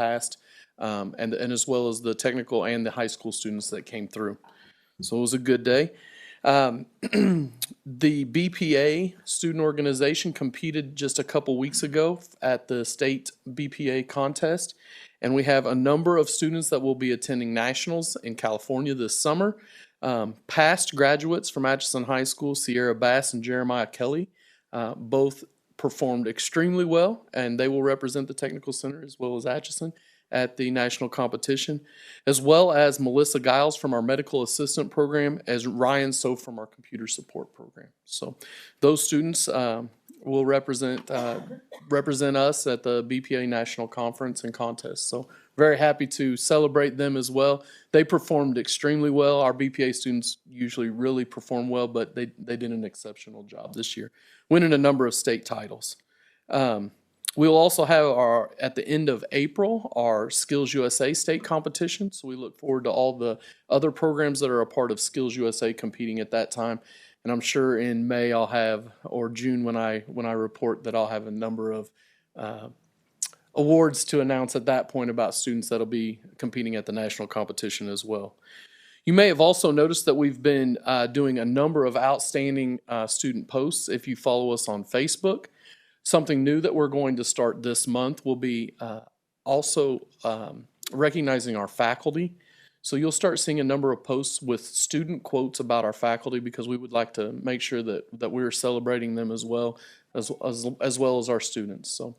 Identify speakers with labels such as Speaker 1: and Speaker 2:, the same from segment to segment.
Speaker 1: passed, and as well as the technical and the high school students that came through. So it was a good day. The BPA student organization competed just a couple weeks ago at the state BPA contest, and we have a number of students that will be attending nationals in California this summer. Past graduates from Atchison High School, Sierra Bass and Jeremiah Kelly, both performed extremely well, and they will represent the Technical Center as well as Atchison at the national competition, as well as Melissa Giles from our medical assistant program, as Ryan So from our computer support program. So those students will represent us at the BPA National Conference and Contest. So very happy to celebrate them as well. They performed extremely well. Our BPA students usually really perform well, but they did an exceptional job this year, winning a number of state titles. We'll also have at the end of April, our Skills USA state competition. So we look forward to all the other programs that are a part of Skills USA competing at that time. And I'm sure in May or June when I report that I'll have a number of awards to announce at that point about students that'll be competing at the national competition as well. You may have also noticed that we've been doing a number of outstanding student posts. If you follow us on Facebook, something new that we're going to start this month will be also recognizing our faculty. So you'll start seeing a number of posts with student quotes about our faculty, because we would like to make sure that we're celebrating them as well as our students. So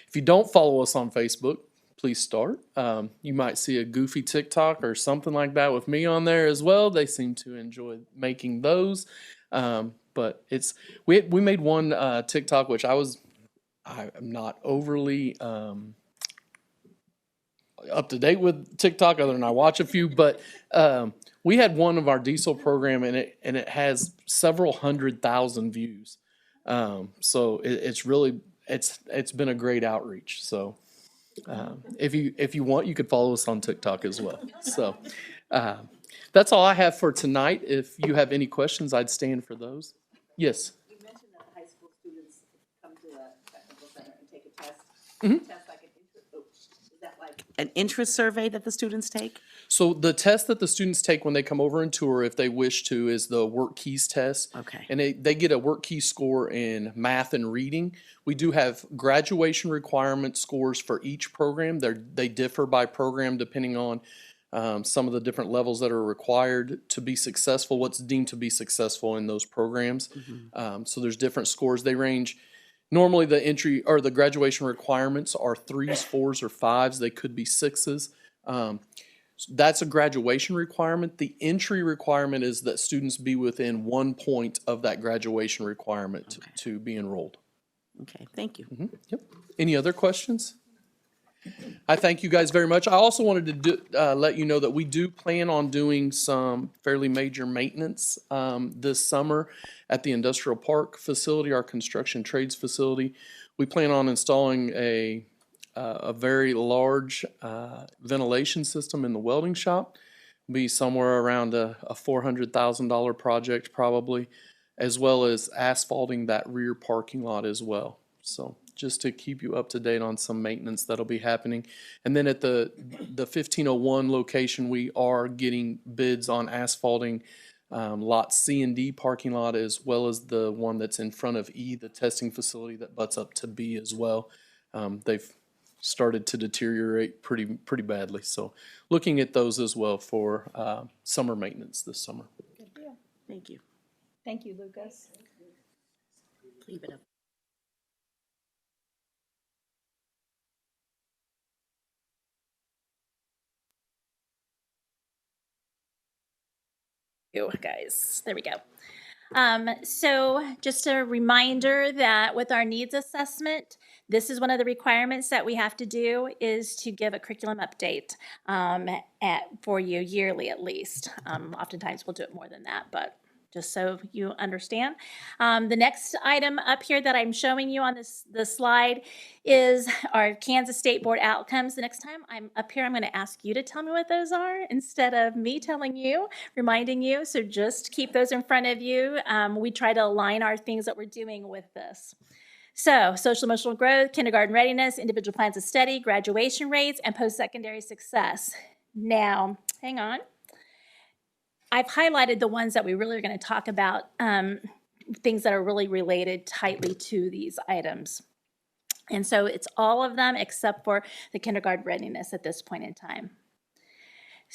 Speaker 1: if you don't follow us on Facebook, please start. You might see a goofy TikTok or something like that with me on there as well. They seem to enjoy making those. But we made one TikTok, which I'm not overly up to date with TikTok, other than I watch a few, but we had one of our diesel program, and it has several 100,000 views. So it's been a great outreach. So if you want, you could follow us on TikTok as well. So that's all I have for tonight. If you have any questions, I'd stand for those. Yes.
Speaker 2: You mentioned that high school students come to the technical center and take a test.
Speaker 1: Mm-hmm.
Speaker 2: Test like is that like an interest survey that the students take?
Speaker 1: So the test that the students take when they come over and tour, if they wish to, is the Work Keys test.
Speaker 2: Okay.
Speaker 1: And they get a Work Key score in math and reading. We do have graduation requirement scores for each program. They differ by program depending on some of the different levels that are required to be successful, what's deemed to be successful in those programs. Mm-hmm. So there's different scores. They range. Normally the entry or the graduation requirements are 3s, 4s, or 5s. They could be 6s. That's a graduation requirement. The entry requirement is that students be within 1 point of that graduation requirement to be enrolled.
Speaker 2: Okay, thank you.
Speaker 1: Mm-hmm. Yep. Any other questions? I thank you guys very much. I also wanted to let you know that we do plan on doing some fairly major maintenance this summer at the industrial park facility, our construction trades facility. We plan on installing a very large ventilation system in the welding shop. Be somewhere around a $400,000 project probably, as well as asphalting that rear parking lot as well. So just to keep you up to date on some maintenance that'll be happening. And then at the 1501 location, we are getting bids on asphalting lot C and D parking lot, as well as the one that's in front of E, the testing facility that butts up to B as well. They've started to deteriorate pretty badly. So looking at those as well for summer maintenance this summer.
Speaker 2: Good deal. Thank you.
Speaker 3: Thank you, Lucas.
Speaker 2: Leave it up.
Speaker 4: You guys, there we go. So just a reminder that with our needs assessment, this is one of the requirements that we have to do, is to give a curriculum update for you yearly at least. Oftentimes we'll do it more than that, but just so you understand. The next item up here that I'm showing you on the slide is our Kansas State Board outcomes. The next time I'm up here, I'm going to ask you to tell me what those are instead of me telling you, reminding you. So just keep those in front of you. We try to align our things that we're doing with this. So social emotional growth, kindergarten readiness, individual plans of study, graduation rates, and post-secondary success. Now, hang on. I've highlighted the ones that we really are going to talk about, things that are really related tightly to these items. And so it's all of them except for the kindergarten readiness at this point in time.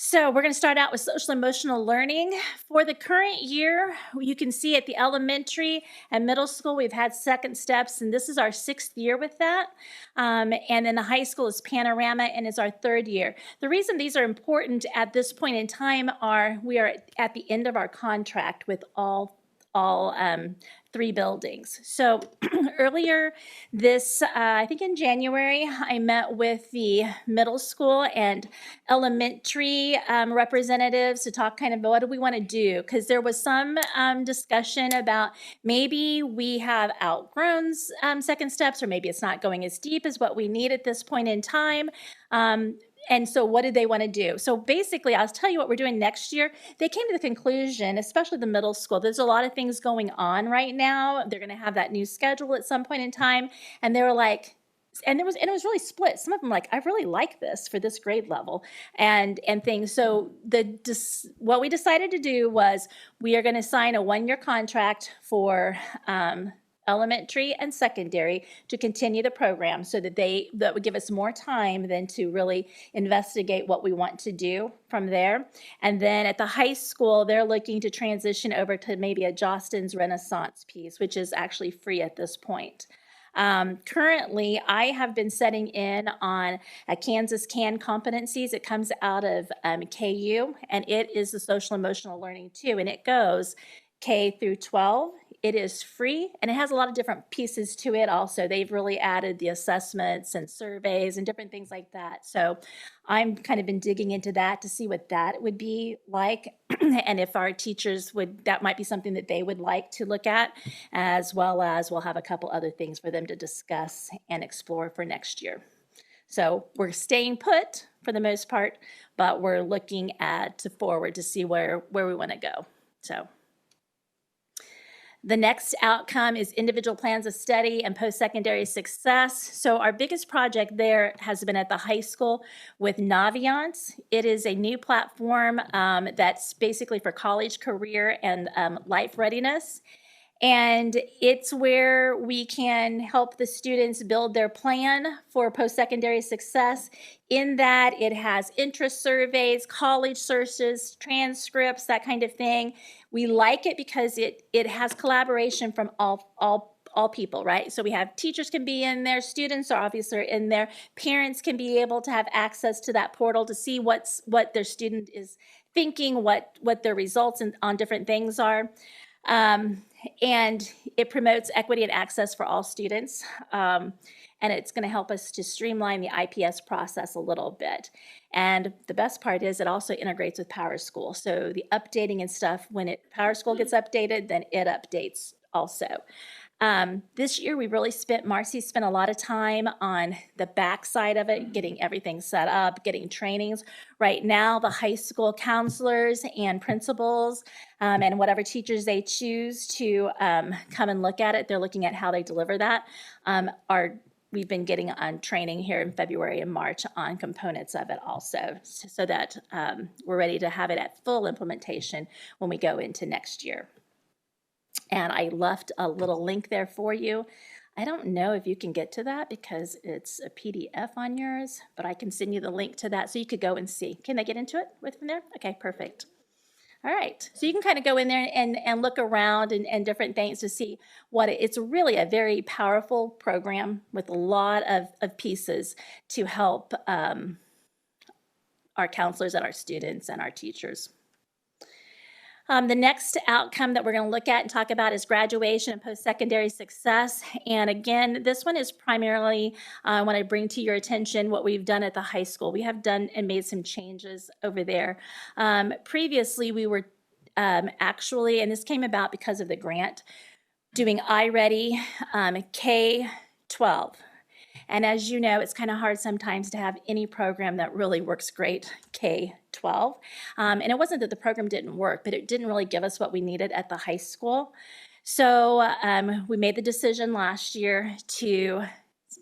Speaker 4: So we're going to start out with social emotional learning. For the current year, you can see at the elementary and middle school, we've had second steps, and this is our 6th year with that. And then the high school is Panorama and is our 3rd year. The reason these are important at this point in time are we are at the end of our contract with all 3 buildings. So earlier this, I think in January, I met with the middle school and elementary representatives to talk kind of about what do we want to do, because there was some discussion about maybe we have outgrown second steps, or maybe it's not going as deep as what we need at this point in time. And so what did they want to do? So basically, I'll tell you what we're doing next year. They came to the conclusion, especially the middle school, there's a lot of things going on right now. They're going to have that new schedule at some point in time. And they were like, and it was really split. Some of them like, I really like this for this grade level and things. So what we decided to do was we are going to sign a 1-year contract for elementary and secondary to continue the program, so that would give us more time than to really investigate what we want to do from there. And then at the high school, they're looking to transition over to maybe a Jostens Renaissance piece, which is actually free at this point. Currently, I have been setting in on a Kansas CAN competencies. It comes out of KU, and it is the social emotional learning too, and it goes K through 12. It is free, and it has a lot of different pieces to it also. They've really added the assessments and surveys and different things like that. So I'm kind of been digging into that to see what that would be like, and if our teachers that might be something that they would like to look at, as well as we'll have a couple other things for them to discuss and explore for next year. So we're staying put for the most part, but we're looking forward to see where we want to go. So the next outcome is individual plans of study and post-secondary success. So our biggest project there has been at the high school with Naviance. It is a new platform that's basically for college, career, and life readiness. And it's where we can help the students build their plan for post-secondary success, in that it has interest surveys, college searches, transcripts, that kind of thing. We like it because it has collaboration from all people, right? So we have teachers can be in there, students are obviously in there, parents can be able to have access to that portal to see what their student is thinking, what their results on different things are. And it promotes equity and access for all students. And it's going to help us to streamline the IPS process a little bit. And the best part is it also integrates with PowerSchool. So the updating and stuff, when PowerSchool gets updated, then it updates also. This year Marcy spent a lot of time on the back side of it, getting everything set up, getting trainings. Right now, the high school counselors and principals and whatever teachers they choose to come and look at it, they're looking at how they deliver that. We've been getting on training here in February and March on components of it also, so that we're ready to have it at full implementation when we go into next year. And I left a little link there for you. I don't know if you can get to that because it's a PDF on yours, but I can send you the link to that so you could go and see. Can they get into it from there? Okay, perfect. All right, so you can kind of go in there and look around and different things to see it's really a very powerful program with a lot of pieces to help our counselors and our students and our teachers. The next outcome that we're going to look at and talk about is graduation and post-secondary success. And again, this one is primarily, I want to bring to your attention what we've done at the high school. We have done and made some changes over there. Previously, we were actually, and this came about because of the grant, doing iReady K-12. And as you know, it's kind of hard sometimes to have any program that really works great K-12. And it wasn't that the program didn't work, but it didn't really give us what we needed at the high school. So we made the decision last year to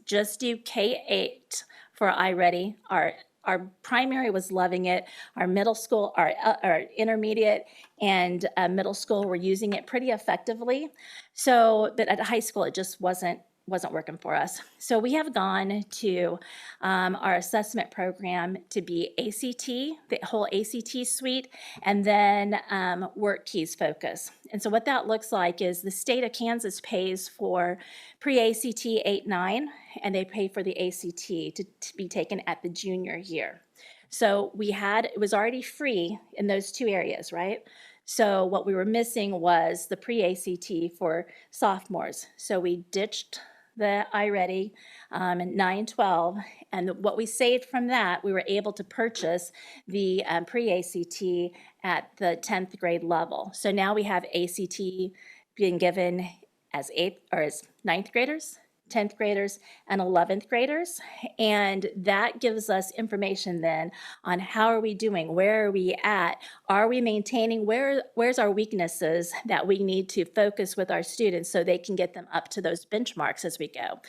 Speaker 4: just do K-8 for iReady. Our primary was loving it. Our middle school, our intermediate and middle school were using it pretty effectively. So, but at high school, it just wasn't working for us. So we have gone to our assessment program to be ACT, the whole ACT suite, and then WorkKeys focus. And so what that looks like is the state of Kansas pays for pre-ACT 8-9, and they pay for the ACT to be taken at the junior year. So it was already free in those two areas, right? So what we were missing was the pre-ACT for sophomores. So we ditched the iReady in 9-12, and what we saved from that, we were able to purchase the pre-ACT at the 10th grade level. So now we have ACT being given as 9th graders, 10th graders, and 11th graders. And that gives us information then on how are we doing, where are we at, are we maintaining, where's our weaknesses that we need to focus with our students so they can get them up to those benchmarks as we go.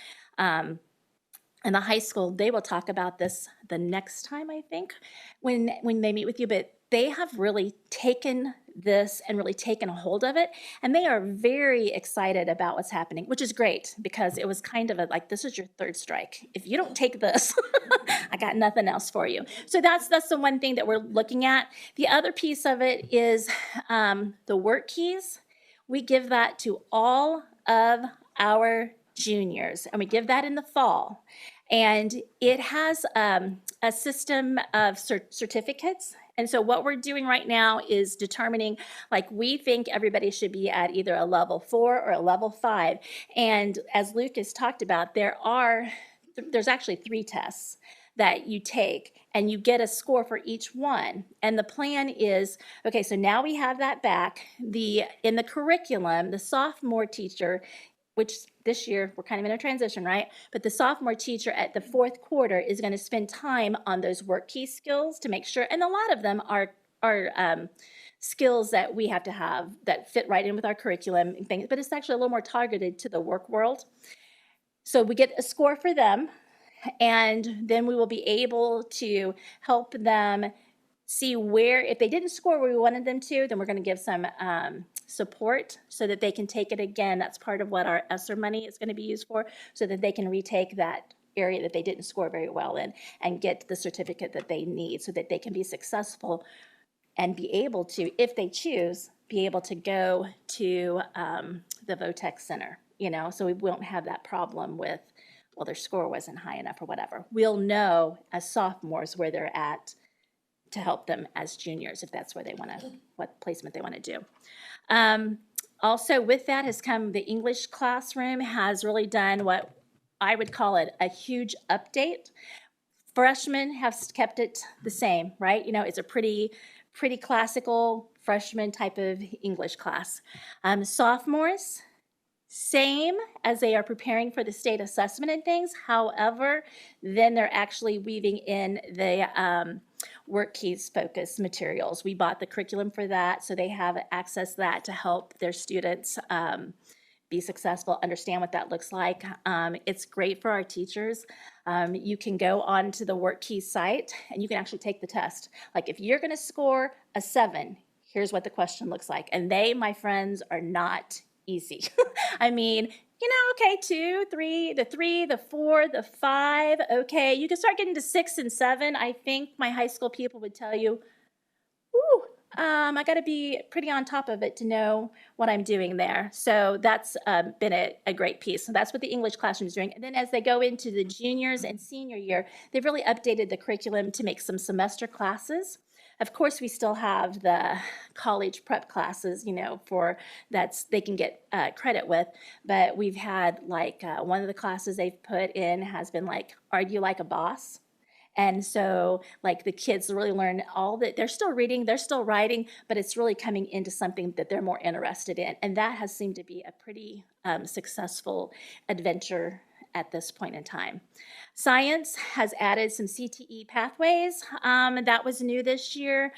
Speaker 4: In the high school, they will talk about this the next time, I think, when they meet with you, but they have really taken this and really taken a hold of it, and they are very excited about what's happening, which is great because it was kind of this is your third strike. If you don't take this, I got nothing else for you. So that's the one thing that we're looking at. The other piece of it is the WorkKeys. We give that to all of our juniors, and we give that in the fall. And it has a system of certificates. And so what we're doing right now is determining, we think everybody should be at either a level 4 or a level 5. And as Lucas talked about, there's actually 3 tests that you take, and you get a score for each one. And the plan is, okay, so now we have that back. In the curriculum, the sophomore teacher, which this year we're kind of in a transition, right? But the sophomore teacher at the 4th quarter is going to spend time on those WorkKey skills to make sure, and a lot of them are skills that we have to have that fit right in with our curriculum and things, but it's actually a little more targeted to the work world. So we get a score for them, and then we will be able to help them see where, if they didn't score where we wanted them to, then we're going to give some support so that they can take it again. That's part of what our ESSER money is going to be used for, so that they can retake that area that they didn't score very well in and get the certificate that they need so that they can be successful and be able to, if they choose, be able to go to the VOTEC Center, so we won't have that problem with, well, their score wasn't high enough or whatever. We'll know as sophomores where they're at to help them as juniors if that's where they want to, what placement they want to do. Also with that has come the English classroom has really done what I would call it a huge update. Freshmen have kept it the same, right? It's a pretty classical freshman type of English class. Sophomores, same as they are preparing for the state assessment and things. However, then they're actually weaving in the WorkKeys focus materials. We bought the curriculum for that, so they have access to that to help their students be successful, understand what that looks like. It's great for our teachers. You can go onto the WorkKeys site and you can actually take the test. If you're going to score a 7, here's what the question looks like. And they, my friends, are not easy. I mean, okay, 2, 3, the 4, the 5, okay. You can start getting to 6 and 7. I think my high school people would tell you, ooh, I got to be pretty on top of it to know what I'm doing there. So that's been a great piece. So that's what the English classroom is doing. And then as they go into the juniors and senior year, they've really updated the curriculum to make some semester classes. Of course, we still have the college prep classes, for they can get credit with, but we've had one of the classes they've put in has been Argue Like a Boss. And so the kids really learn all that. They're still reading, they're still writing, but it's really coming into something that they're more interested in. And that has seemed to be a pretty successful adventure at this point in time. Science has added some CTE pathways. That was new this year.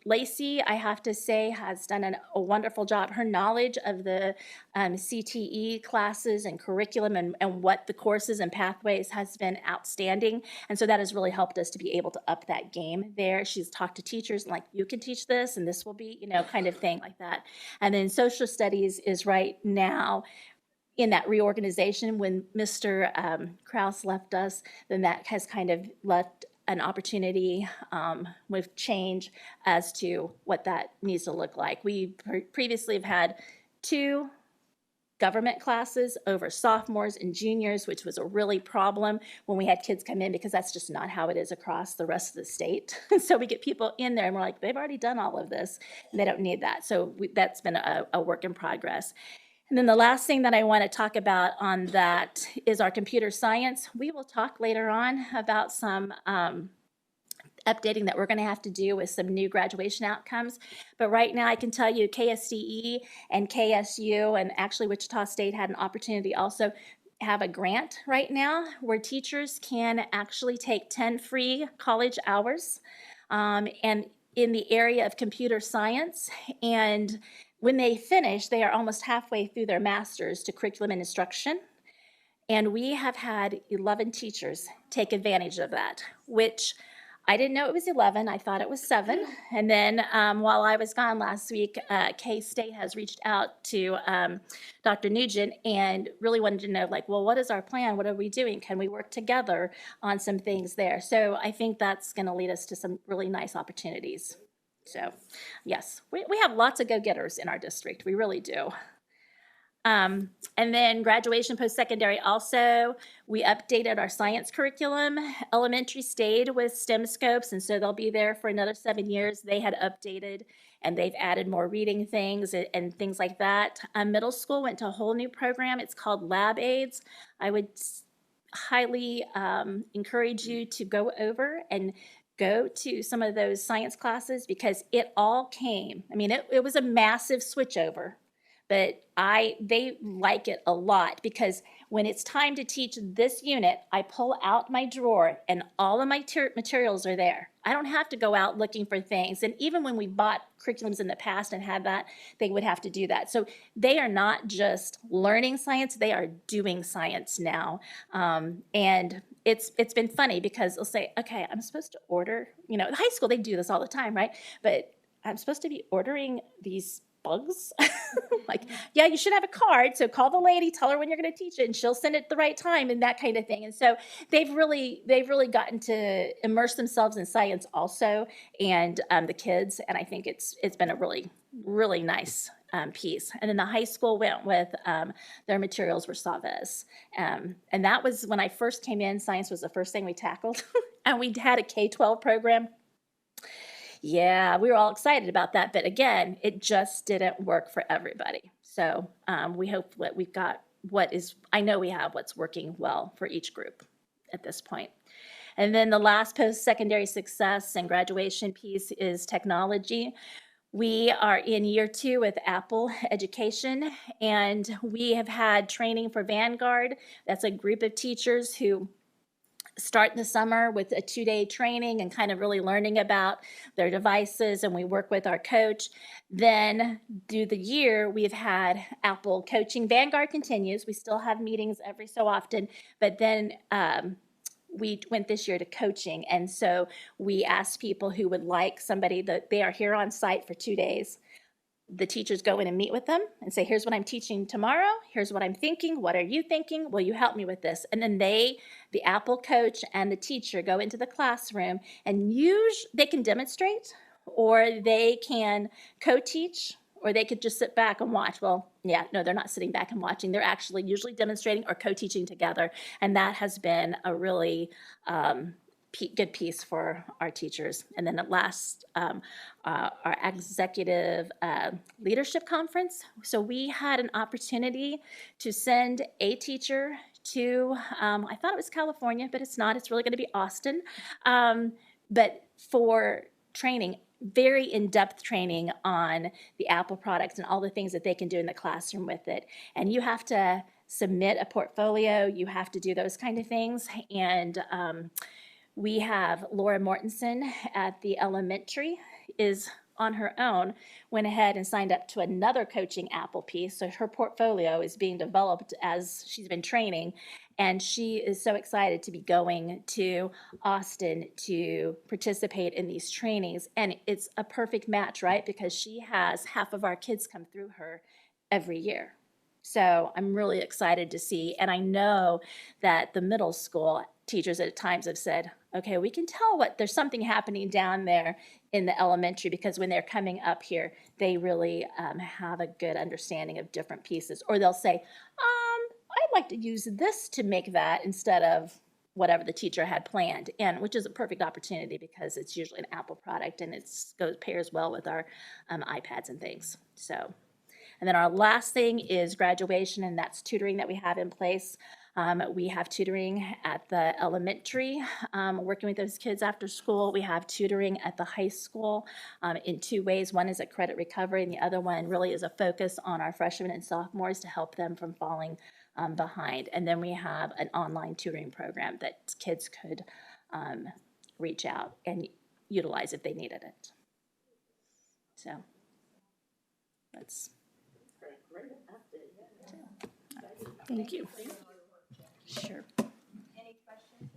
Speaker 4: Lacey, I have to say, has done a wonderful job. Her knowledge of the CTE classes and curriculum and what the courses and pathways has been outstanding. And so that has really helped us to be able to up that game there. She's talked to teachers like, you can teach this and this will be, kind of thing like that. And then social studies is right now in that reorganization. When Mr. Kraus left us, then that has kind of left an opportunity with change as to what that needs to look like. We previously have had 2 government classes over sophomores and juniors, which was a really problem when we had kids come in, because that's just not how it is across the rest of the state. So we get people in there and we're like, they've already done all of this and they don't need that. So that's been a work in progress. And then the last thing that I want to talk about on that is our computer science. We will talk later on about some updating that we're going to have to do with some new graduation outcomes. But right now I can tell you KSDE and KSU, and actually Wichita State had an opportunity also have a grant right now where teachers can actually take 10 free college hours and in the area of computer science. And when they finish, they are almost halfway through their master's to curriculum and instruction. And we have had 11 teachers take advantage of that, which I didn't know it was 11. I thought it was 7. And then while I was gone last week, K-State has reached out to Dr. Nugent and really wanted to know, like, well, what is our plan? What are we doing? Can we work together on some things there? So I think that's going to lead us to some really nice opportunities. So yes, we have lots of go-getters in our district. We really do. And then graduation post-secondary also, we updated our science curriculum. Elementary stayed with STEM scopes, and so they'll be there for another 7 years. They had updated and they've added more reading things and things like that. Middle school went to a whole new program. It's called Lab Aids. I would highly encourage you to go over and go to some of those science classes, because it all came. I mean, it was a massive switchover, but they like it a lot, because when it's time to teach this unit, I pull out my drawer and all of my materials are there. I don't have to go out looking for things. And even when we bought curriculums in the past and had that, they would have to do that. So they are not just learning science, they are doing science now. And it's been funny, because they'll say, okay, I'm supposed to order, in high school, they do this all the time, right? But I'm supposed to be ordering these bugs? Like, yeah, you should have a card. So call the lady, tell her when you're going to teach it, and she'll send it at the right time, and that kind of thing. And so they've really gotten to immerse themselves in science also, and the kids. And I think it's been a really, really nice piece. And then the high school went with their materials were Savez. And that was when I first came in, science was the first thing we tackled. And we had a K-12 program. Yeah, we were all excited about that. But again, it just didn't work for everybody. So we hope that we've got I know we have what's working well for each group at this point. And then the last post-secondary success and graduation piece is technology. We are in year 2 with Apple Education, and we have had training for Vanguard. That's a group of teachers who start in the summer with a 2-day training and kind of really learning about their devices, and we work with our coach. Then through the year, we've had Apple coaching. Vanguard continues. We still have meetings every so often, but then we went this year to coaching. And so we asked people who would like somebody that they are here on site for 2 days. The teachers go in and meet with them and say, here's what I'm teaching tomorrow. Here's what I'm thinking. What are you thinking? Will you help me with this? And then the Apple coach and the teacher go into the classroom, and they can demonstrate, or they can co-teach, or they could just sit back and watch. Well, yeah, no, they're not sitting back and watching. They're actually usually demonstrating or co-teaching together. And that has been a really good piece for our teachers. And then at last, our executive leadership conference. So we had an opportunity to send a teacher to, I thought it was California, but it's not. It's really going to be Austin. But for training, very in-depth training on the Apple products and all the things that they can do in the classroom with it. And you have to submit a portfolio, you have to do those kind of things. And we have Laura Mortensen at the elementary is on her own, went ahead and signed up to another coaching Applepiece. So her portfolio is being developed as she's been training. And she is so excited to be going to Austin to participate in these trainings. And it's a perfect match, right? Because she has half of our kids come through her every year. So I'm really excited to see. And I know that the middle school teachers at times have said, okay, we can tell what there's something happening down there in the elementary, because when they're coming up here, they really have a good understanding of different pieces. Or they'll say, I'd like to use this to make that instead of whatever the teacher had planned, and which is a perfect opportunity because it's usually an Apple product and it pairs well with our iPads and things. So, and then our last thing is graduation, and that's tutoring that we have in place. We have tutoring at the elementary, working with those kids after school. We have tutoring at the high school in two ways. One is a credit recovery, and the other one really is a focus on our freshmen and sophomores to help them from falling behind. And then we have an online tutoring program that kids could reach out and utilize if they needed it. So that's. Thank you. Sure.
Speaker 3: Any questions?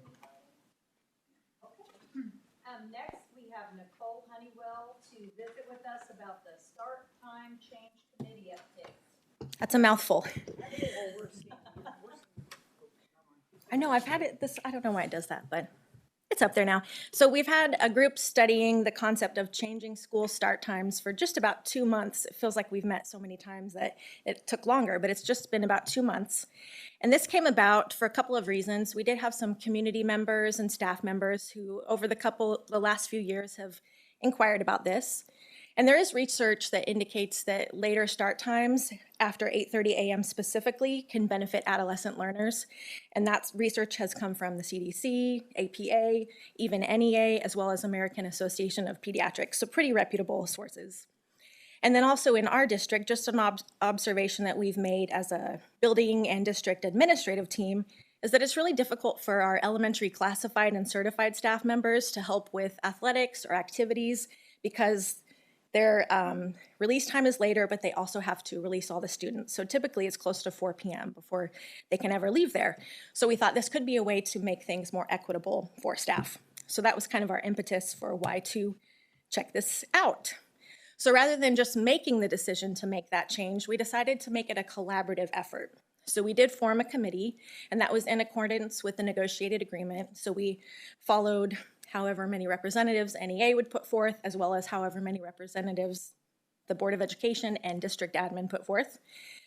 Speaker 3: Okay. Next, we have Nicole Honeywell to visit with us about the start time change committee update.
Speaker 5: That's a mouthful. I know, I've had it I don't know why it does that, but it's up there now. So we've had a group studying the concept of changing school start times for just about 2 months. It feels like we've met so many times that it took longer, but it's just been about 2 months. And this came about for a couple of reasons. We did have some community members and staff members who over the last few years have inquired about this. And there is research that indicates that later start times after 8:30 a.m. specifically can benefit adolescent learners. And that research has come from the CDC, APA, even NEA, as well as American Association of Pediatrics, so pretty reputable sources. And then also in our district, just an observation that we've made as a building and district administrative team is that it's really difficult for our elementary classified and certified staff members to help with athletics or activities because their release time is later, but they also have to release all the students. So typically it's close to 4 p.m. before they can ever leave there. So we thought this could be a way to make things more equitable for staff. So that was kind of our impetus for why to check this out. So rather than just making the decision to make that change, we decided to make it a collaborative effort. So we did form a committee, and that was in accordance with the negotiated agreement. So we followed however many representatives NEA would put forth, as well as however many representatives the Board of Education and district admin put forth.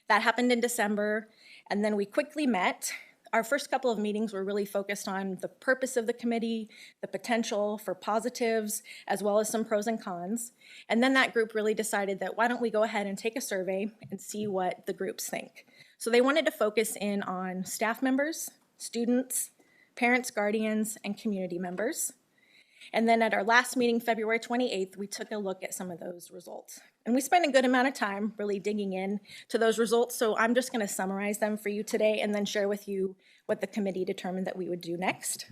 Speaker 5: That happened in December, and then we quickly met. Our first couple of meetings were really focused on the purpose of the committee, the potential for positives, as well as some pros and cons. And then that group really decided that why don't we go ahead and take a survey and see what the groups think. So they wanted to focus in on staff members, students, parents, guardians, and community members. And then at our last meeting, February 28th, we took a look at some of those results. And we spent a good amount of time really digging in to those results. So I'm just going to summarize them for you today and then share with you what the committee determined that we would do next.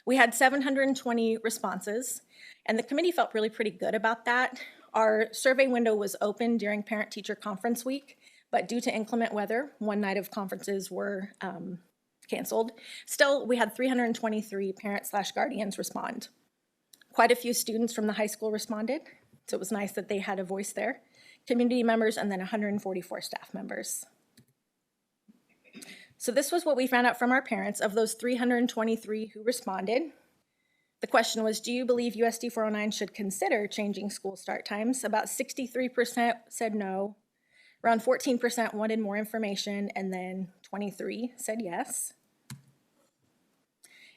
Speaker 5: We had 720 responses, and the committee felt really pretty good about that. Our survey window was open during Parent-Teacher Conference Week, but due to inclement weather, one night of conferences were canceled. Still, we had 323 parents/guardians respond. Quite a few students from the high school responded, so it was nice that they had a voice there. Community members, and then 144 staff members. So this was what we found out from our parents. Of those 323 who responded, the question was, do you believe USD 409 should consider changing school start times? About 63% said no. Around 14% wanted more information, and then 23% said yes.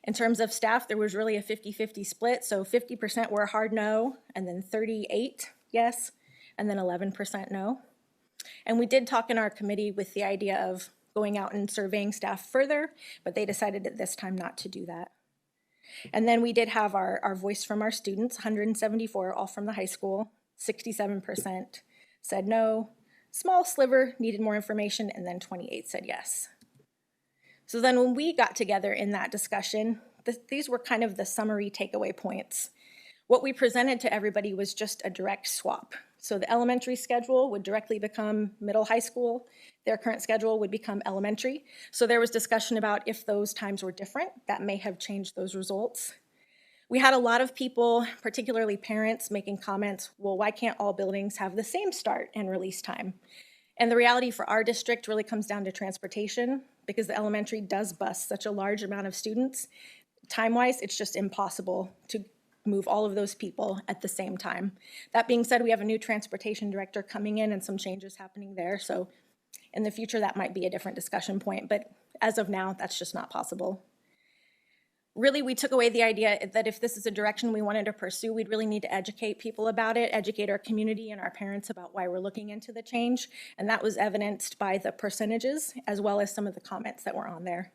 Speaker 5: In terms of staff, there was really a 50-50 split, so 50% were a hard no, and then 38% yes, and then 11% no. And we did talk in our committee with the idea of going out and surveying staff further, but they decided at this time not to do that. And then we did have our voice from our students, 174, all from the high school. 67% said no. Small sliver needed more information, and then 28% said yes. So then when we got together in that discussion, these were kind of the summary takeaway points. What we presented to everybody was just a direct swap. So the elementary schedule would directly become middle high school. Their current schedule would become elementary. So there was discussion about if those times were different, that may have changed those results. We had a lot of people, particularly parents, making comments, well, why can't all buildings have the same start and release time? And the reality for our district really comes down to transportation, because the elementary does bus such a large amount of students. Time-wise, it's just impossible to move all of those people at the same time. That being said, we have a new transportation director coming in and some changes happening there. So in the future, that might be a different discussion point, but as of now, that's just not possible. Really, we took away the idea that if this is a direction we wanted to pursue, we'd really need to educate people about it, educate our community and our parents about why we're looking into the change. And that was evidenced by the percentages as well as some of the comments that were on there.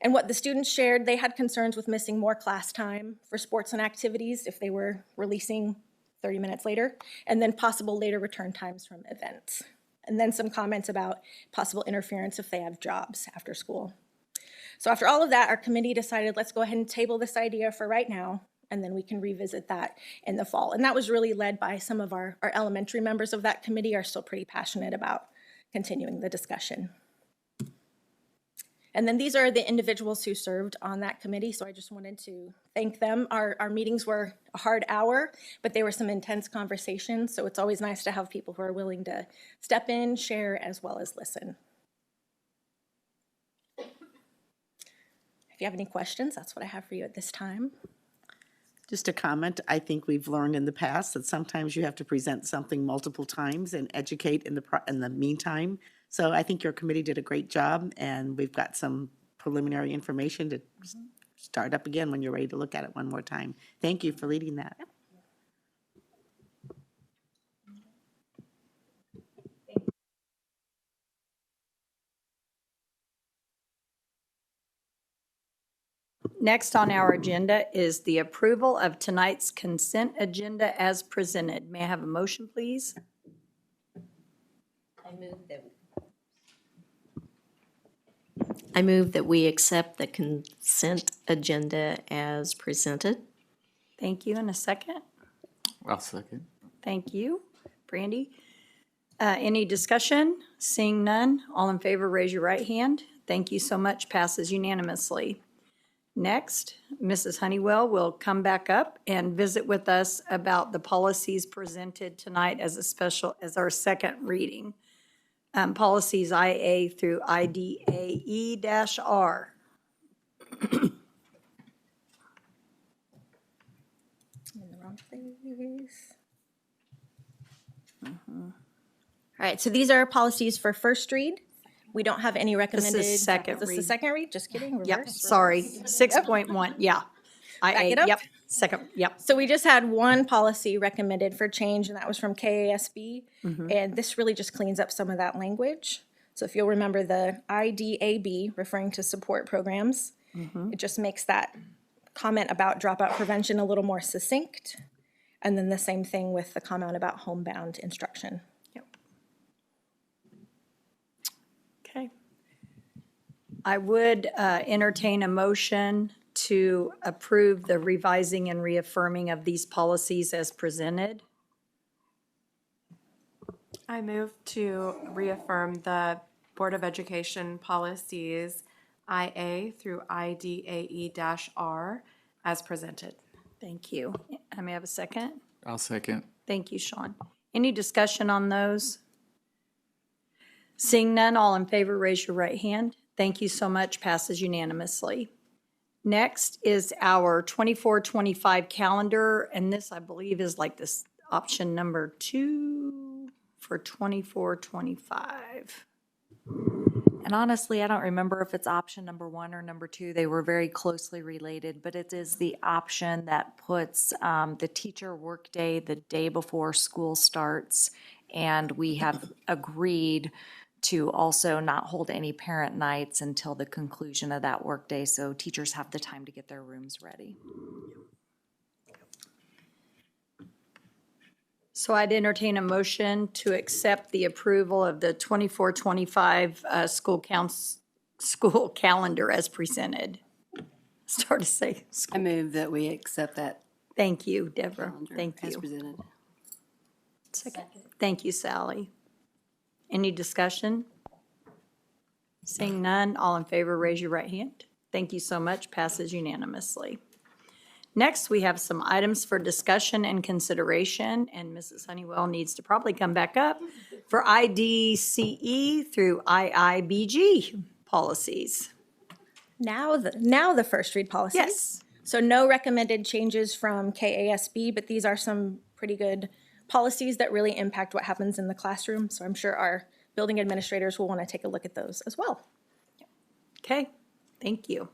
Speaker 5: And what the students shared, they had concerns with missing more class time for sports and activities if they were releasing 30 minutes later, and then possible later return times from events. And then some comments about possible interference if they have jobs after school. So after all of that, our committee decided, let's go ahead and table this idea for right now, and then we can revisit that in the fall. And that was really led by some of our elementary members of that committee are still pretty passionate about continuing the discussion. And then these are the individuals who served on that committee, so I just wanted to thank them. Our meetings were a hard hour, but they were some intense conversations, so it's always nice to have people who are willing to step in, share, as well as listen. If you have any questions, that's what I have for you at this time.
Speaker 6: Just a comment, I think we've learned in the past that sometimes you have to present something multiple times and educate in the meantime. So I think your committee did a great job, and we've got some preliminary information to start up again when you're ready to look at it one more time. Thank you for leading that.
Speaker 7: Next on our agenda is the approval of tonight's consent agenda as presented. May I have a motion, please?
Speaker 8: I move that we accept the consent agenda as presented.
Speaker 7: Thank you. And a second?
Speaker 9: I'll second.
Speaker 7: Thank you, Brandy. Any discussion? Seeing none, all in favor, raise your right hand. Thank you so much. Passes unanimously. Next, Mrs. Honeywell will come back up and visit with us about the policies presented tonight as our second reading. Policies IA through IDAE-R.
Speaker 5: In the wrong place. All right, so these are policies for first read. We don't have any recommended.
Speaker 7: This is second
Speaker 5: Is this the
Speaker 7: read.
Speaker 5: second read? Just kidding.
Speaker 7: Yep,
Speaker 5: Reverse.
Speaker 7: sorry, 6.1, yeah. IA,
Speaker 5: it up.
Speaker 7: yep, second, yep.
Speaker 5: So we just had one policy recommended for change, and that was from KASB. And this really just cleans up some of that language. So if you'll remember the IDAB, referring to support programs, it just makes that comment about dropout prevention a little more succinct. And then the same thing with the comment about homebound instruction.
Speaker 7: Okay. I would entertain a motion to approve the revising and reaffirming of these policies as presented.
Speaker 10: I move to reaffirm the Board of Education policies IA through IDAE-R as presented.
Speaker 7: Thank you. I may have a second.
Speaker 9: I'll second.
Speaker 7: Thank you, Sean. Any discussion on those? Seeing none, all in favor, raise your right hand. Thank you so much. Passes unanimously. Next is our 24-25 calendar, and this, I believe, is like this option number 2 for 24-25.
Speaker 11: And honestly, I don't remember if it's option number 1 or number 2. They were very closely related, but it is the option that puts the teacher workday the day before school starts. And we have agreed to also not hold any parent nights until the conclusion of that workday, so teachers have the time to get their rooms ready.
Speaker 7: So I'd entertain a motion to accept the approval of the 24-25 school school calendar as presented. Start to say,
Speaker 2: I move that we accept that
Speaker 7: thank you, Deborah.
Speaker 2: calendar
Speaker 7: Thank
Speaker 2: as
Speaker 7: you.
Speaker 2: presented.
Speaker 7: Second. Thank you, Sally. Any discussion? Seeing none, all in favor, raise your right hand. Thank you so much. Passes unanimously. Next, we have some items for discussion and consideration, and Mrs. Honeywell needs to probably come back up for IDCE through IIBG policies.
Speaker 5: Now the first read policies.
Speaker 7: Yes.
Speaker 5: So no recommended changes from KASB, but these are some pretty good policies that really impact what happens in the classroom. So I'm sure our building administrators will want to take a look at those as well.
Speaker 7: Okay, thank you.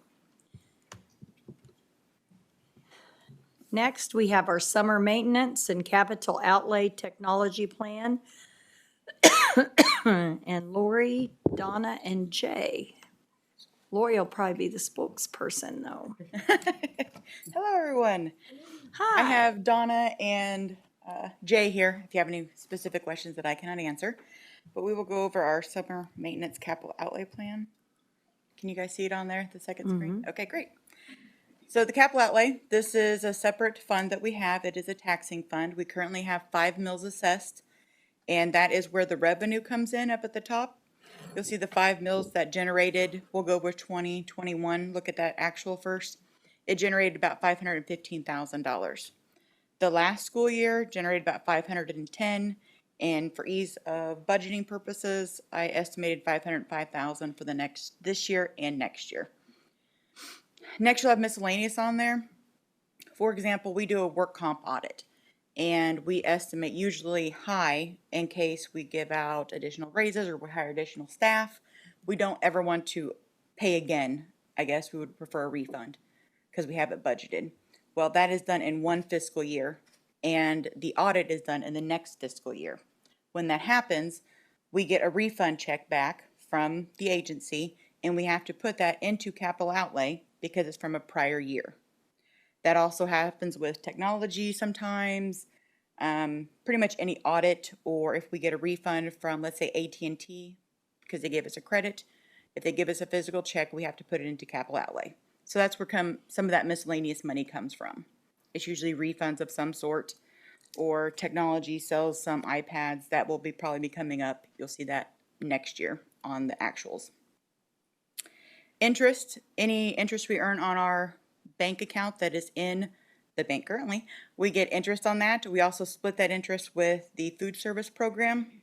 Speaker 7: Next, we have our summer maintenance and capital outlay technology plan. And Lori, Donna, and Jay. Lori will probably be the spokesperson, though.
Speaker 12: Hello, everyone.
Speaker 7: Hi.
Speaker 12: I have Donna and Jay here if you have any specific questions that I cannot answer. But we will go over our summer maintenance capital outlay plan. Can you guys see it on there, the second screen? Okay, great. So the capital outlay, this is a separate fund that we have. It is a taxing fund. We currently have 5 mills assessed, and that is where the revenue comes in up at the top. You'll see the 5 mills that generated, we'll go with 2021, look at that actual first. It generated about $515,000. The last school year generated about 510, and for ease of budgeting purposes, I estimated 505,000 for this year and next year. Next, you'll have miscellaneous on there. For example, we do a work comp audit, and we estimate usually high in case we give out additional raises or we hire additional staff. We don't ever want to pay again. I guess we would prefer a refund because we have it budgeted. Well, that is done in one fiscal year, and the audit is done in the next fiscal year. When that happens, we get a refund check back from the agency, and we have to put that into capital outlay because it's from a prior year. That also happens with technology sometimes, pretty much any audit, or if we get a refund from, let's say, AT&T because they gave us a credit. If they give us a physical check, we have to put it into capital outlay. So that's where some of that miscellaneous money comes from. It's usually refunds of some sort, or technology sells some iPads that will probably be coming up. You'll see that next year on the actuals. Interest, any interest we earn on our bank account that is in the bank currently, we get interest on that. We also split that interest with the food service program.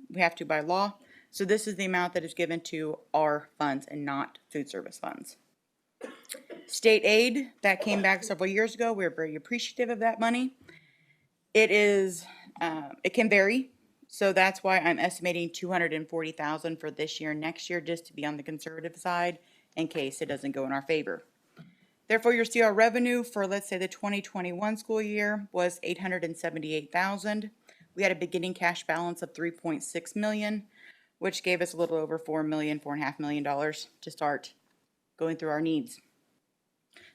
Speaker 12: We have to by law. So this is the amount that is given to our funds and not food service funds. State aid, that came back several years ago. We're very appreciative of that money. It can vary. So that's why I'm estimating $240,000 for this year and next year, just to be on the conservative side in case it doesn't go in our favor. Therefore, you'll see our revenue for, let's say, the 2021 school year was $878,000. We had a beginning cash balance of $3.6 million, which gave us a little over $4.5 million to start going through our needs.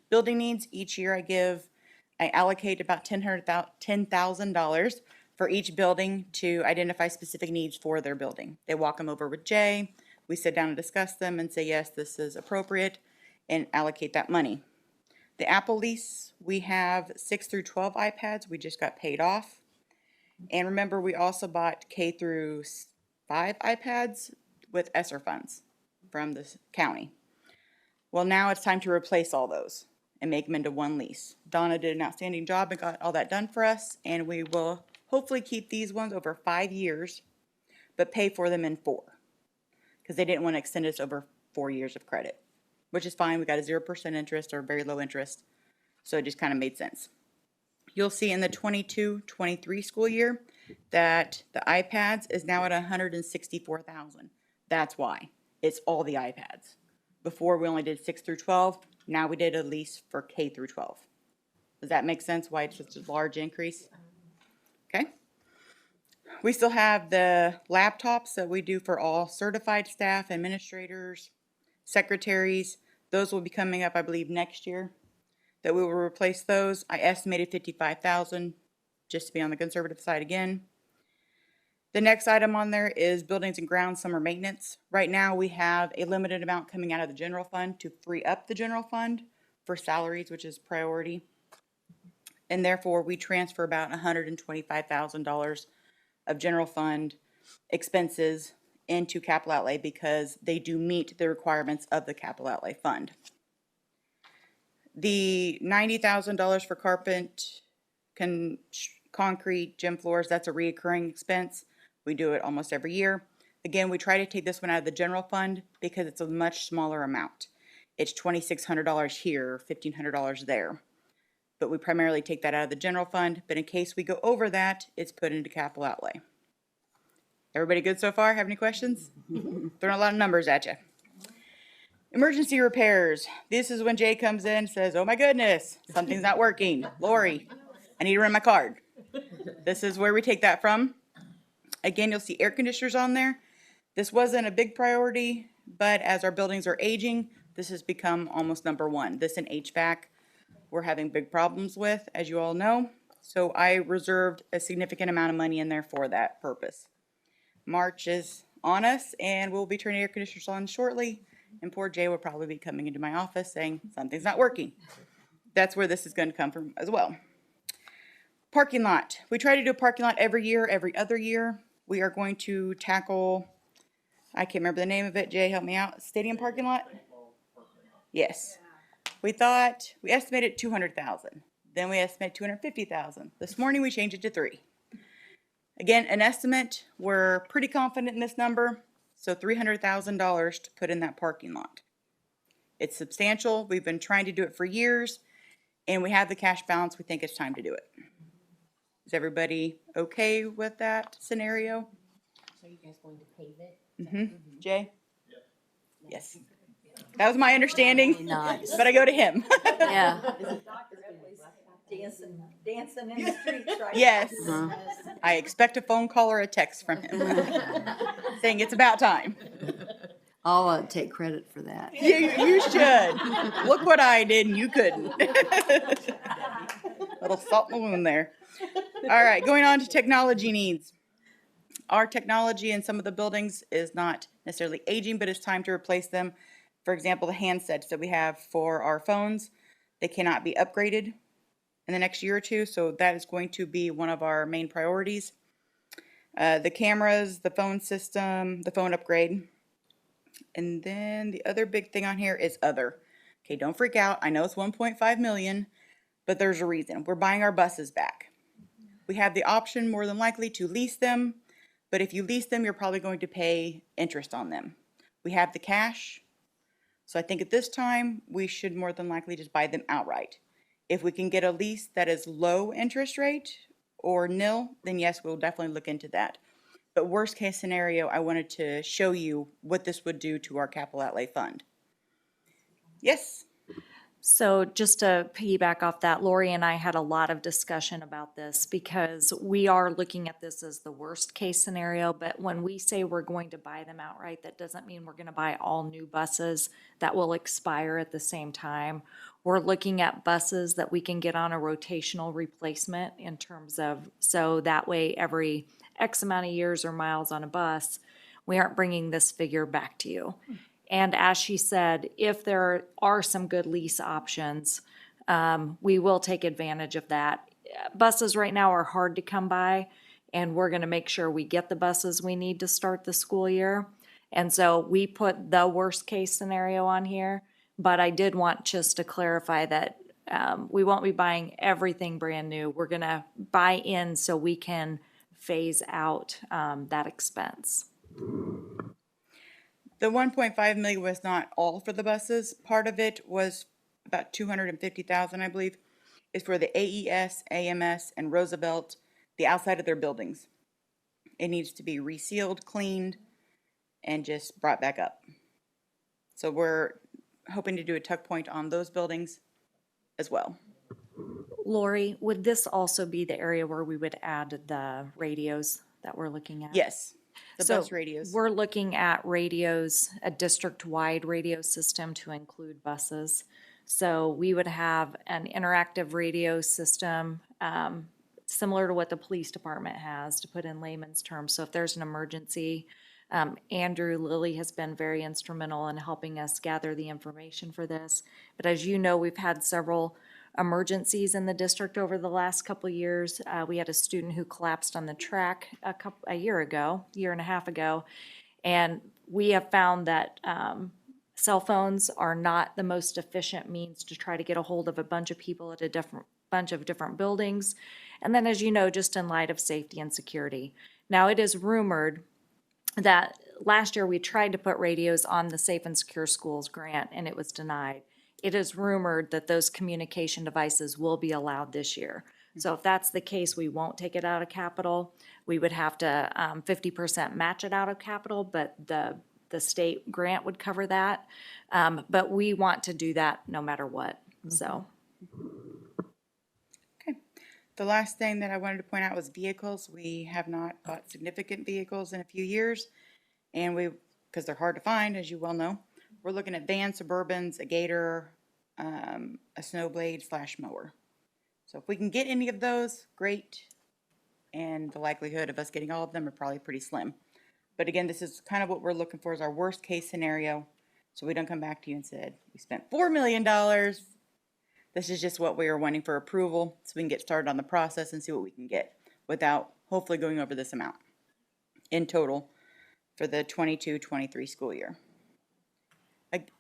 Speaker 12: Building needs, each year I allocate about $10,000 for each building to identify specific needs for their building. They walk them over with Jay. We sit down and discuss them and say, yes, this is appropriate, and allocate that money. The Apple lease, we have 6 through 12 iPads. We just got paid off. And remember, we also bought K through 5 iPads with ESSER funds from the county. Well, now it's time to replace all those and make them into one lease. Donna did an outstanding job and got all that done for us, and we will hopefully keep these ones over 5 years, but pay for them in 4, because they didn't want to extend us over 4 years of credit, which is fine. We got a 0% interest or very low interest, so it just kind of made sense. You'll see in the 22-23 school year that the iPads is now at $164,000. That's why. It's all the iPads. Before we only did 6 through 12. Now we did a lease for K through 12. Does that make sense why it's such a large increase? Okay. We still have the laptops that we do for all certified staff, administrators, secretaries. Those will be coming up, I believe, next year, that we will replace those. I estimated $55,000 just to be on the conservative side again. The next item on there is buildings and grounds summer maintenance. Right now, we have a limited amount coming out of the general fund to free up the general fund for salaries, which is priority. And therefore, we transfer about $125,000 of general fund expenses into capital outlay because they do meet the requirements of the capital outlay fund. The $90,000 for concrete, gym floors, that's a reoccurring expense. We do it almost every year. Again, we try to take this one out of the general fund because it's a much smaller amount. It's $2,600 here, $1,500 there. But we primarily take that out of the general fund, but in case we go over that, it's put into capital outlay. Everybody good so far? Have any questions? Throwing a lot of numbers at you. Emergency repairs. This is when Jay comes in and says, oh my goodness, something's not working. Lori, I need to run my card. This is where we take that from. Again, you'll see air conditioners on there. This wasn't a big priority, but as our buildings are aging, this has become almost number one. This and HVAC we're having big problems with, as you all know. So I reserved a significant amount of money in there for that purpose. March is on us and we'll be turning air conditioners on shortly. And poor Jay will probably be coming into my office saying something's not working. That's where this is going to come from as well. Parking lot. We try to do a parking lot every year, every other year. We are going to tackle, I can't remember the name of it. Jay, help me out. Stadium parking lot? Yes. We estimated 200,000. Then we estimated 250,000. This morning we changed it to 3. Again, an estimate. We're pretty confident in this number. So $300,000 to put in that parking lot. It's substantial. We've been trying to do it for years and we have the cash balance. We think it's time to do it. Is everybody okay with that scenario?
Speaker 8: So you guys going to pave it?
Speaker 12: Mm-hmm. Jay? Yes. That was my understanding,
Speaker 11: Nice.
Speaker 12: but I go to him.
Speaker 11: Yeah.
Speaker 7: Dancing in the streets right now.
Speaker 12: Yes. I expect a phone call or a text from him saying it's about time.
Speaker 11: I'll take credit for that.
Speaker 12: You should. Look what I did and you couldn't. Little salt in the wound there. All right, going on to technology needs. Our technology in some of the buildings is not necessarily aging, but it's time to replace them. For example, the handsets that we have for our phones, they cannot be upgraded in the next year or two, so that is going to be one of our main priorities. The cameras, the phone system, the phone upgrade. And then the other big thing on here is other. Okay, don't freak out. I know it's 1.5 million, but there's a reason. We're buying our buses back. We have the option more than likely to lease them, but if you lease them, you're probably going to pay interest on them. We have the cash, so I think at this time, we should more than likely just buy them outright. If we can get a lease that is low interest rate or nil, then yes, we'll definitely look into that. But worst case scenario, I wanted to show you what this would do to our capital outlay fund. Yes?
Speaker 11: So just to piggyback off that, Lori and I had a lot of discussion about this because we are looking at this as the worst case scenario. But when we say we're going to buy them outright, that doesn't mean we're going to buy all new buses that will expire at the same time. We're looking at buses that we can get on a rotational replacement in terms of, so that way every X amount of years or miles on a bus, we aren't bringing this figure back to you. And as she said, if there are some good lease options, we will take advantage of that. Buses right now are hard to come by, and we're going to make sure we get the buses we need to start the school year. And so we put the worst case scenario on here, but I did want just to clarify that we won't be buying everything brand new. We're going to buy in so we can phase out that expense.
Speaker 12: The 1.5 million was not all for the buses. Part of it was about 250,000, I believe, is for the AES, AMS, and Roosevelt, the outside of their buildings. It needs to be resealed, cleaned, and just brought back up. So we're hoping to do a tuck point on those buildings as well.
Speaker 11: Lori, would this also be the area where we would add the radios that we're looking at?
Speaker 12: Yes, the
Speaker 11: So
Speaker 12: bus radios.
Speaker 11: we're looking at radios, a district-wide radio system to include buses. So we would have an interactive radio system similar to what the police department has, to put in layman's terms. So if there's an emergency, Andrew Lilly has been very instrumental in helping us gather the information for this. But as you know, we've had several emergencies in the district over the last couple of years. We had a student who collapsed on the track a year and a half ago. And we have found that cell phones are not the most efficient means to try to get a hold of a bunch of people at a bunch of different buildings. And then, as you know, just in light of safety and security. Now, it is rumored that last year we tried to put radios on the Safe and Secure Schools grant and it was denied. It is rumored that those communication devices will be allowed this year. So if that's the case, we won't take it out of capital. We would have to 50% match it out of capital, but the state grant would cover that. But we want to do that no matter what, so.
Speaker 12: Okay. The last thing that I wanted to point out was vehicles. We have not bought significant vehicles in a few years. And because they're hard to find, as you well know, we're looking at vans, Suburbans, a Gator, a Snowblade / mower. So if we can get any of those, great. And the likelihood of us getting all of them are probably pretty slim. But again, this is kind of what we're looking for as our worst case scenario. So we don't come back to you and said, we spent $4 million. This is just what we are wanting for approval so we can get started on the process and see what we can get without hopefully going over this amount in total for the 22-23 school year.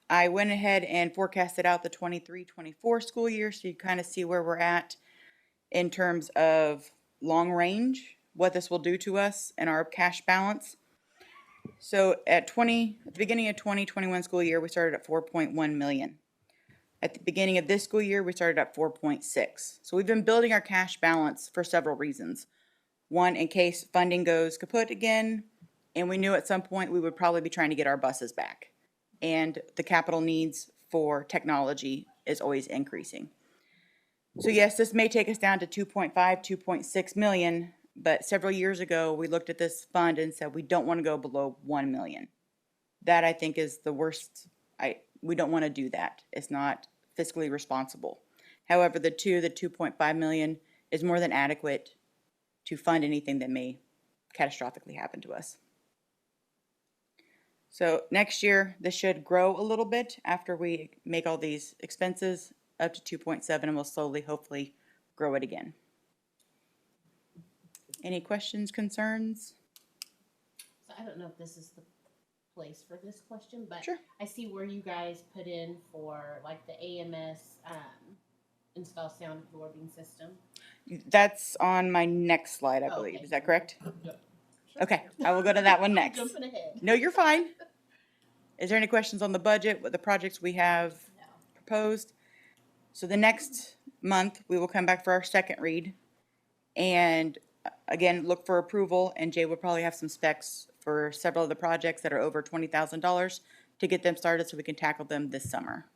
Speaker 12: I went ahead and forecasted out the 23-24 school year so you kind of see where we're at in terms of long range, what this will do to us and our cash balance. So at the beginning of 2021 school year, we started at 4.1 million. At the beginning of this school year, we started at 4.6. So we've been building our cash balance for several reasons. One, in case funding goes kaput again, and we knew at some point we would probably be trying to get our buses back. And the capital needs for technology is always increasing. So yes, this may take us down to 2.5, 2.6 million, but several years ago, we looked at this fund and said we don't want to go below 1 million. That I think is the worst. We don't want to do that. It's not fiscally responsible. However, the 2.5 million is more than adequate to fund anything that may catastrophically happen to us. So next year, this should grow a little bit after we make all these expenses up to 2.7, and we'll slowly, hopefully, grow it again. Any questions, concerns?
Speaker 13: So I don't know if this is the place for this question, but
Speaker 12: Sure.
Speaker 13: I see where you guys put in for like the AMS install sound absorbing system.
Speaker 12: That's on my next slide, I believe.
Speaker 13: Okay.
Speaker 12: Is that correct?
Speaker 13: Yep.
Speaker 12: Okay, I will go to that one next.
Speaker 13: Jumping ahead.
Speaker 12: No, you're fine. Is there any questions on the budget, what the projects we have proposed? So the next month, we will come back for our second read. And again, look for approval, and Jay will probably have some specs for several of the projects that are over $20,000 to get them started so we can tackle them this summer.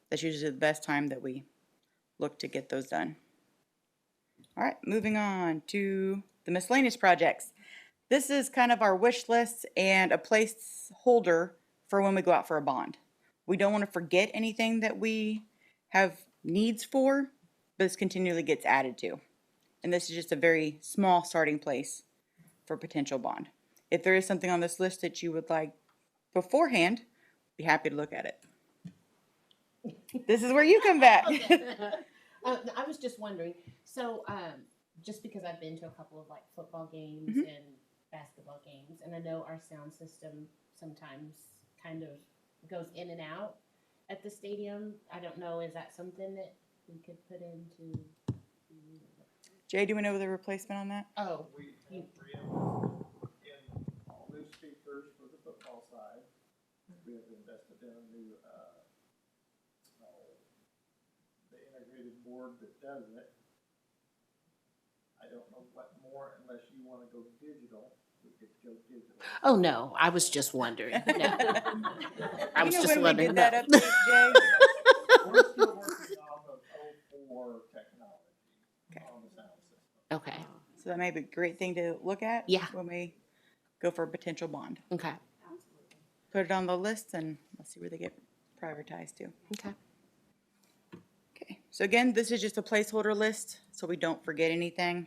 Speaker 12: That's usually the best time that we look to get those done. All right, moving on to the miscellaneous projects. This is kind of our wish list and a placeholder for when we go out for a bond. We don't want to forget anything that we have needs for, but this continually gets added to. And this is just a very small starting place for potential bond. If there is something on this list that you would like beforehand, be happy to look at it. This is where you come back.
Speaker 13: I was just wondering, so just because I've been to a couple of like football games and basketball games, and I know our sound system sometimes kind of goes in and out at the stadium. I don't know, is that something that we could put into?
Speaker 12: Jay, do we know the replacement on that?
Speaker 13: Oh.
Speaker 14: We reinvested in all new speakers for the football side. We have invested in a new, the integrated board that does it. I don't know what more, unless you want to go digital, we could go digital.
Speaker 13: Oh, no, I was just wondering. No. I was just
Speaker 12: when
Speaker 13: wondering.
Speaker 12: we did that update, Jay?
Speaker 14: We're still working off of 04 technology on the sound system.
Speaker 13: Okay.
Speaker 12: So that may be a great thing to look at.
Speaker 13: Yeah.
Speaker 12: When we go for a potential bond.
Speaker 13: Okay.
Speaker 12: Put it on the list and let's see where they get prioritized to.
Speaker 13: Okay.
Speaker 12: Okay, So again, this is just a placeholder list, so we don't forget anything.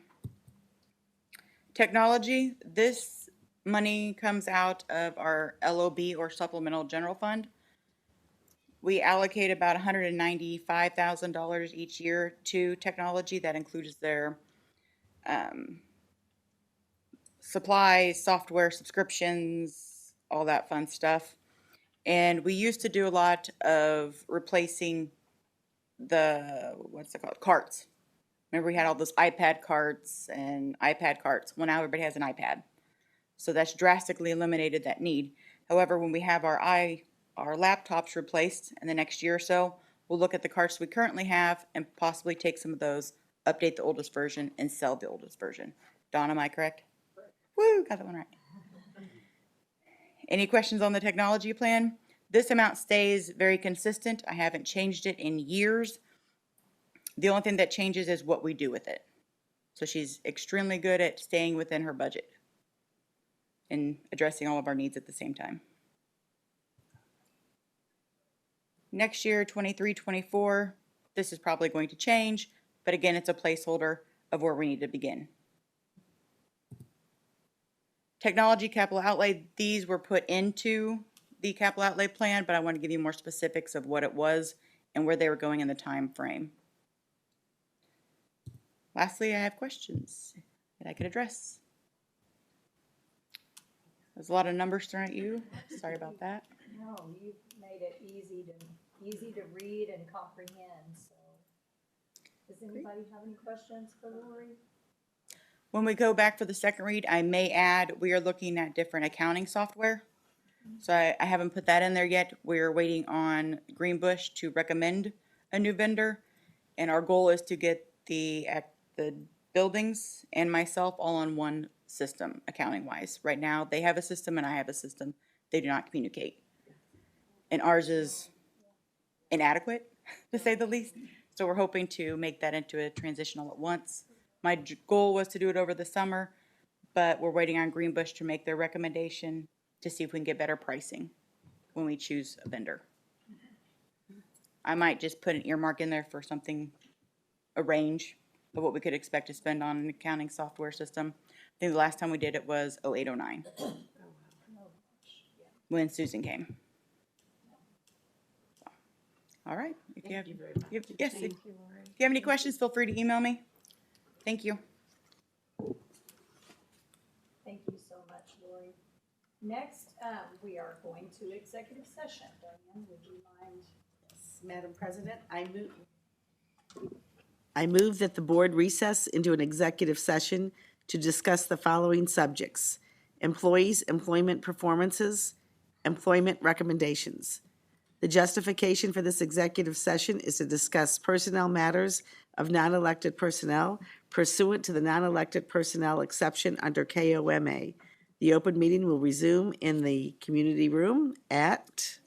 Speaker 12: Technology, this money comes out of our LOB or Supplemental General Fund. We allocate about $195,000 each year to technology. That includes their supplies, software subscriptions, all that fun stuff. And we used to do a lot of replacing the, what's it called, carts. Remember we had all those iPad carts and iPad carts. Well, now everybody has an iPad. So that's drastically eliminated that need. However, when we have our laptops replaced in the next year or so, we'll look at the carts we currently have and possibly take some of those, update the oldest version, and sell the oldest version. Dawn, am I correct? Woo, got that one right. Any questions on the technology plan? This amount stays very consistent. I haven't changed it in years. The only thing that changes is what we do with it. So she's extremely good at staying within her budget and addressing all of our needs at the same time. Next year, 23, 24, this is probably going to change, but again, it's a placeholder of where we need to begin. Technology capital outlay, these were put into the capital outlay plan, but I want to give you more specifics of what it was and where they were going in the time frame. Lastly, I have questions that I could address. There's a lot of numbers thrown at you. Sorry about that.
Speaker 7: No, you've made it easy to read and comprehend, so. Does anybody have any questions for Lori?
Speaker 12: When we go back for the second read, I may add, we are looking at different accounting software. So I haven't put that in there yet. We're waiting on Greenbush to recommend a new vendor. And our goal is to get the buildings and myself all on one system, accounting-wise. Right now, they have a system and I have a system. They do not communicate. And ours is inadequate, to say the least. So we're hoping to make that into a transition all at once. My goal was to do it over the summer, but we're waiting on Greenbush to make their recommendation to see if we can get better pricing when we choose a vendor. I might just put an earmark in there for something, a range of what we could expect to spend on an accounting software system. I think the last time we did it was 08, 09, when Susan came. All right. If you have, yes, if you have any questions, feel free to email me. Thank you.
Speaker 7: Thank you so much, Lori. Next, we are going to executive session. Diane, would you mind?
Speaker 6: Madam President, I move that the board recess into an executive session to discuss the following subjects: employees' employment performances, employment recommendations. The justification for this executive session is to discuss personnel matters of non-elected personnel pursuant to the non-elected personnel exception under KOMA. The open meeting will resume in the community room at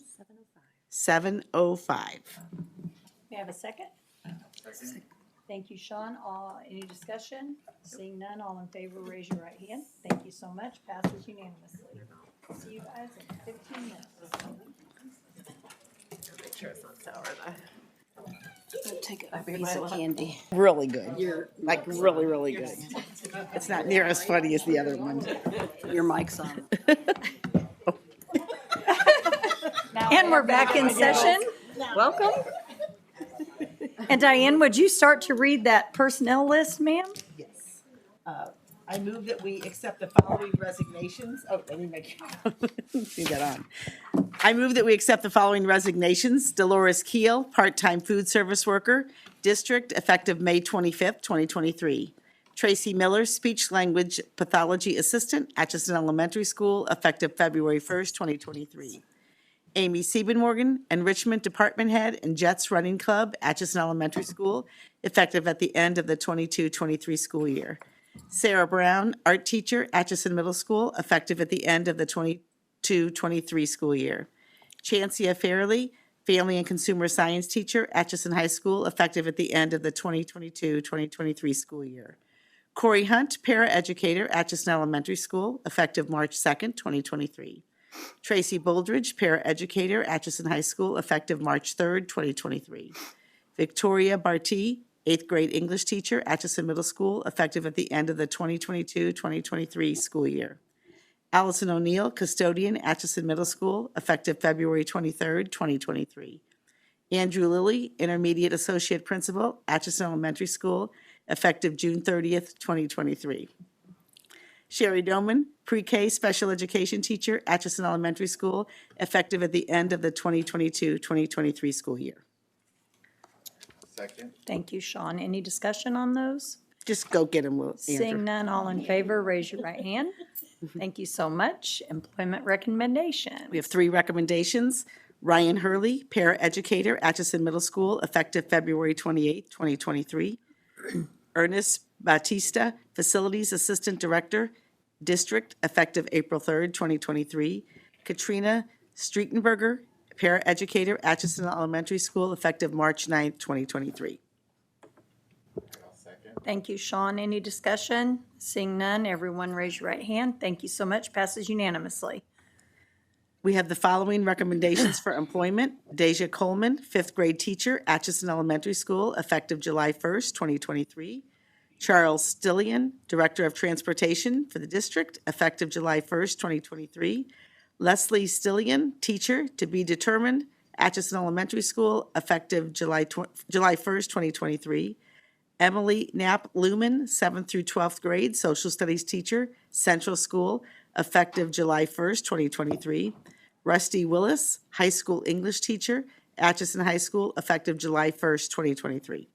Speaker 6: 7:05.
Speaker 7: May I have a second? Thank you, Sean. Any discussion? Seeing none, all in favor, raise your right hand. Thank you so much. Passes unanimously. See you guys in 15 minutes.
Speaker 6: Make sure it's not sour though.
Speaker 2: Take a piece of candy.
Speaker 6: Really good. Like really, really good. It's not near as funny as the other one.
Speaker 2: Your mic's on.
Speaker 7: And we're back in session. Welcome. And Diane, would you start to read that personnel list, ma'am?
Speaker 6: Yes. I move that we accept the following resignations. Oh, let me make see that on. I move that we accept the following resignations. Dolores Keel, part-time food service worker, district, effective May 25th, 2023. Tracy Miller, speech language pathology assistant, Atchison Elementary School, effective February 1st, 2023. Amy Siebenmorgen, enrichment department head and Jets Running Club, Atchison Elementary School, effective at the end of the 22-23 school year. Sarah Brown, art teacher, Atchison Middle School, effective at the end of the 22-23 school year. Chancia Fairley, family and consumer science teacher, Atchison High School, effective at the end of the 2022-2023 school year. Corey Hunt, paraeducator, Atchison Elementary School, effective March 2nd, 2023. Tracy Boldridge, paraeducator, Atchison High School, effective March 3rd, 2023. Victoria Barty, 8th grade English teacher, Atchison Middle School, effective at the end of the 2022-2023 school year. Allison O'Neill, custodian, Atchison Middle School, effective February 23rd, 2023. Andrew Lilly, intermediate associate principal, Atchison Elementary School, effective June 30th, 2023. Sherry Doman, pre-K special education teacher, Atchison Elementary School, effective at the end of the 2022-2023 school year.
Speaker 9: Second.
Speaker 7: Thank you, Sean. Any discussion on those?
Speaker 6: Just go get them, Andrew.
Speaker 7: Seeing none, all in favor, raise your right hand. Thank you so much. Employment recommendation.
Speaker 6: We have 3 recommendations. Ryan Hurley, paraeducator, Atchison Middle School, effective February 28th, 2023. Ernest Batista, facilities assistant director, district, effective April 3rd, 2023. Katrina Streetenberger, paraeducator, Atchison Elementary School, effective March 9th, 2023.
Speaker 7: Thank you, Sean. Any discussion? Seeing none, everyone raise your right hand. Thank you so much. Passes unanimously.
Speaker 6: We have the following recommendations for employment. Deja Coleman, 5th grade teacher, Atchison Elementary School, effective July 1st, 2023. Charles Stillian, Director of Transportation for the district, effective July 1st, 2023. Leslie Stillian, teacher, to be determined, Atchison Elementary School, effective July 1st, 2023. Emily Knapp Lumen, 7th through 12th grade, social studies teacher, Central School, effective July 1st, 2023. Rusty Willis, high school English teacher, Atchison High School, effective July 1st, 2023.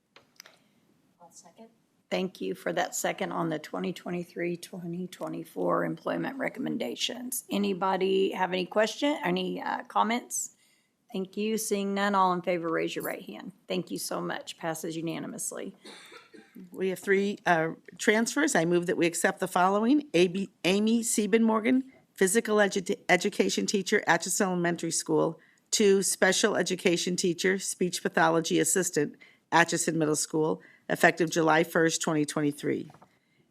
Speaker 7: Thank you for that second on the 2023-2024 employment recommendations. Anybody have any comments? Thank you. Seeing none, all in favor, raise your right hand. Thank you so much. Passes unanimously.
Speaker 6: We have 3 transfers. I move that we accept the following. Amy Siebenmorgan, physical education teacher, Atchison Elementary School, to special education teacher, speech pathology assistant, Atchison Middle School, effective July 1st, 2023.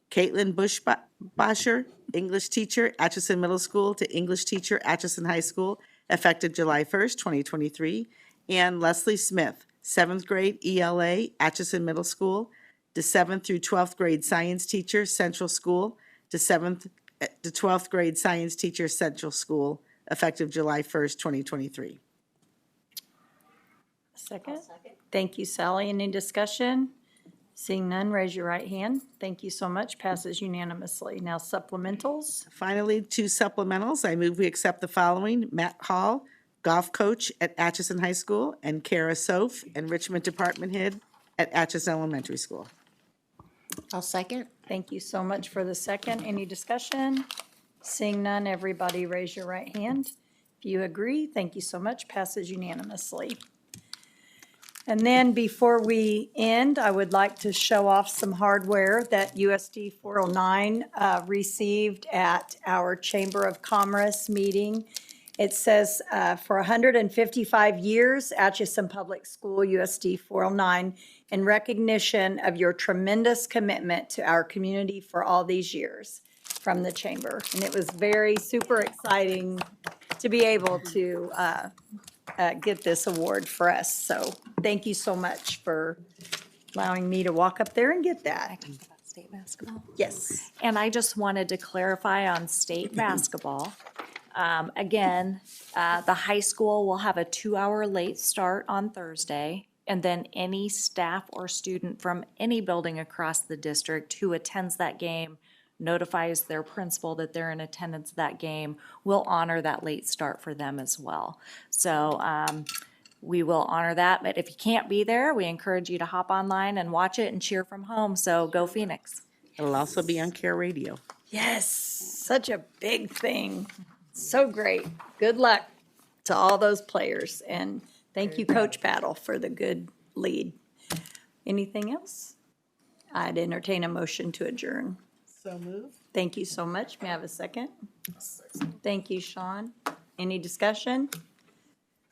Speaker 6: Caitlin Bushbasher, English teacher, Atchison Middle School, to English teacher, Atchison High School, effective July 1st, 2023. And Leslie Smith, 7th grade ELA, Atchison Middle School, to 7th through 12th grade science teacher, Central School, to 7th to 12th grade science teacher, Central School, effective July 1st, 2023.
Speaker 7: Second. Thank you, Sally. Any discussion? Seeing none, raise your right hand. Thank you so much. Passes unanimously. Now supplementals.
Speaker 6: Finally, 2 supplementals. I move we accept the following. Matt Hall, golf coach at Atchison High School, and Kara Soph, enrichment department head at Atchison Elementary School.
Speaker 8: I'll second.
Speaker 7: Thank you so much for the second. Any discussion? Seeing none, everybody raise your right hand. If you agree, thank you so much. Passes unanimously. And then before we end, I would like to show off some hardware that USD 409 received at our Chamber of Commerce meeting. It says, for 155 years, Atchison Public School, USD 409, in recognition of your tremendous commitment to our community for all these years, from the Chamber. And it was super exciting to be able to get this award for us. So thank you so much for allowing me to walk up there and get that.
Speaker 11: State basketball?
Speaker 7: Yes.
Speaker 11: And I just wanted to clarify on state basketball. Again, the high school will have a 2-hour late start on Thursday, and then any staff or student from any building across the district who attends that game, notifies their principal that they're in attendance that game, will honor that late start for them as well. So we will honor that, but if you can't be there, we encourage you to hop online and watch it and cheer from home. So go Phoenix.
Speaker 6: It'll also be on Care Radio.
Speaker 7: Yes, such a big thing. So great. Good luck to all those players. And thank you, Coach Battle, for the good lead. Anything else? I'd entertain a motion to adjourn.
Speaker 6: So move.
Speaker 7: Thank you so much. May I have a second? Thank you, Sean. Any discussion?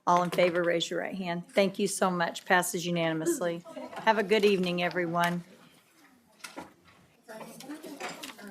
Speaker 7: All in favor, raise your right hand. Thank you so much. Passes unanimously. Have a good evening, everyone.